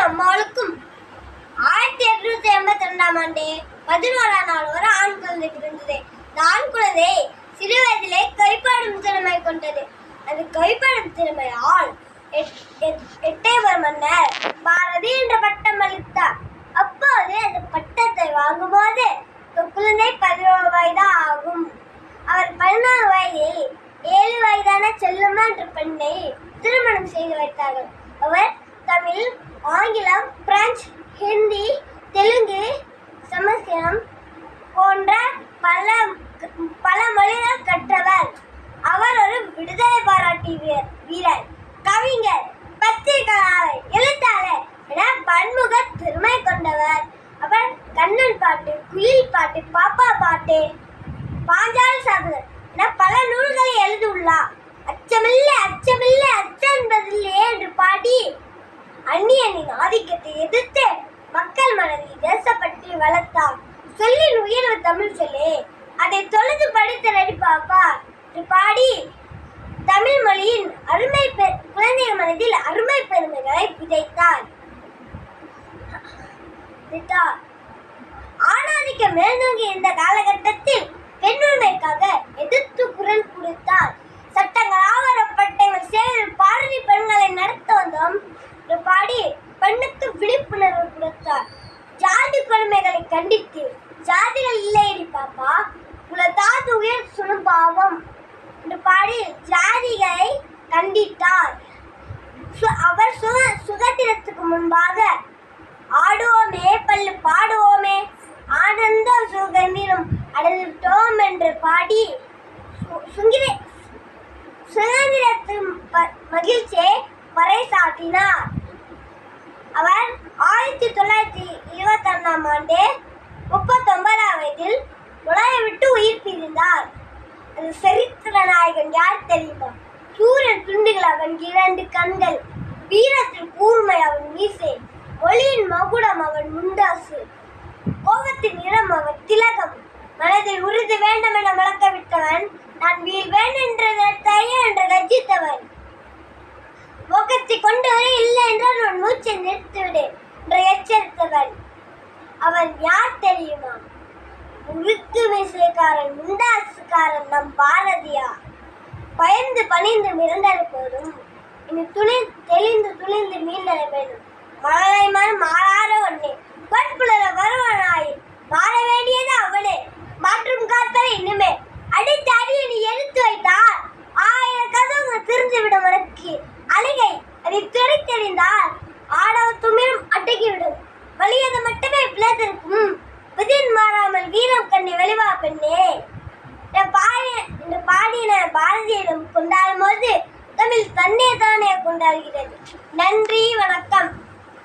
அம்மாளுக்கும் 1882 11ஆம் நாள் ஒரு ஆண் குழந்தை பிறந்தது. இந்த ஆண் குழந்தை சிறு வயதிலே கைப்பாடும் திறமை கொண்டது. அந்த கைப்பாடும் திறமையால் எட்டயபுரம் மன்னர் பாரதி என்ற பட்டம் அளித்தார். அப்போது அந்த பட்டத்தை வாங்கும்போது குழந்தை 11 வயது ஆகும். அவர் 14 வயதில் 7 வயதான செல்லம்மா என்ற பெண்ணை திருமணம் செய்து வைத்தார்கள். அவர் தமிழ், ஆங்கிலம், பிரெஞ்சு, ஹிந்தி, தெலுங்கு, சமஸ்கிருதம் போன்ற பல மொழிகள் கற்றவர். அவர் ஒரு விடுதலை பாராட்டி வீரர், கவிஞர், பத்திரிகையாளர், எழுத்தாளர் என பன்முக திறமை கொண்டவர். அவர் கண்ணன் பாட்டு, குயில் பாட்டு, பாப்பா பாட்டு, பாஞ்சாலி சாதகர் என பல நூல்களை எழுதியுள்ளார். அச்சமில்லை அச்சமில்லை அச்சென்பதில்லை என்று பாடி அந்நியனின் ஆதிக்கத்தை எதிர்த்து மக்கள் மனதில் தேசப்பற்றி வளர்த்தார். சொல்லின் உயர்வு தமிழ் சொல்லி அதை தொழுது படித்த நடிப்பாப்பா என்று பாடி தமிழ் மொழியின் அருமை குழந்தைகள் மனதில் அருமை பெருமைகளை விதைத்தார். ஆணாதிக்க மேல்நோக்கி இருந்த காலகட்டத்தில் பெண்ணுரிமைக்காக எதிர்த்து குரல் கொடுத்தார். சட்டங்கள் ஆவரப்பட்டங்கள் சேவையில் பாரதி பெண்களை நடத்த வந்தோம் பாடி பெண்ணுக்கு விழிப்புணர்வு கொடுத்தார். ஜாதி கொடுமைகளை கண்டித்து ஜாதிகள் இல்லையடி பாப்பா உலதாது உயர் சுனுபாவம் என்று பாடி ஜாதிகளை கண்டித்தார். அவர் சுதந்திரத்துக்கு முன்பாக ஆடுவோமே பல்லு பாடுவோமே ஆனந்த சுதந்திரம் அடைந்துட்டோம் என்று பாடி சுதந்திரத்தின் மகிழ்ச்சியை பறைசாற்றினார். அவர் 1921ஆம் ஆண்டு 39ஆம் வயதில் உலகை விட்டு உயிர் பிரிந்தார். அது சரித்திர நாயகன் யார் தெரியுமா? சூரியன் துண்டுகள் அவன் 2 கண்கள், வீரத்தின் கூர்மை அவன் மீசை, ஒளியின் மகுடம் அவன் முண்டாசு, கோபத்தின் நிறம் அவன் திலகம், மனதில் உறுதி வேண்டும் என முழக்க விட்டவன், நான் வீழ்வேன் என்று கர்ஜித்தவன், முகத்தை கொண்டு வர இல்லை என்றால் உன் மூச்சை நிறுத்திவிடு என்று எச்சரித்தவன். அவன் யார் தெரியுமா? முறுக்கு மீசைக்காரன், முண்டாசுக்காரன் நம் பாரதியார். பயந்து பணிந்து மிரண்டல் போதும், இனி தெளிந்து துணிந்து மீண்டல வேண்டும். மழலை மனம் மாறாத ஒன்னே, பண்புலர வருவனாய் மாற வேண்டியது அவனே. மாற்றும் காத்தலை இனிமே அடித்து அடியை நீ எடுத்து வைத்தால் 1000 கதவுகள் திறந்துவிடும். உனக்கு அழுகை அதை துடைத்தெறிந்தால் ஆடவ துமிரும் அடக்கிவிடும். வலியது மட்டுமே பிளந்திருக்கும் விதின் மாறாமல் வீரம் கண்ணி வெளிவா பெண்ணே என்று பாடின பாரதியிடம் கொண்டாடும் போது தமிழ் தன்னை தானே கொண்டாடுகிறது. நன்றி, வணக்கம்.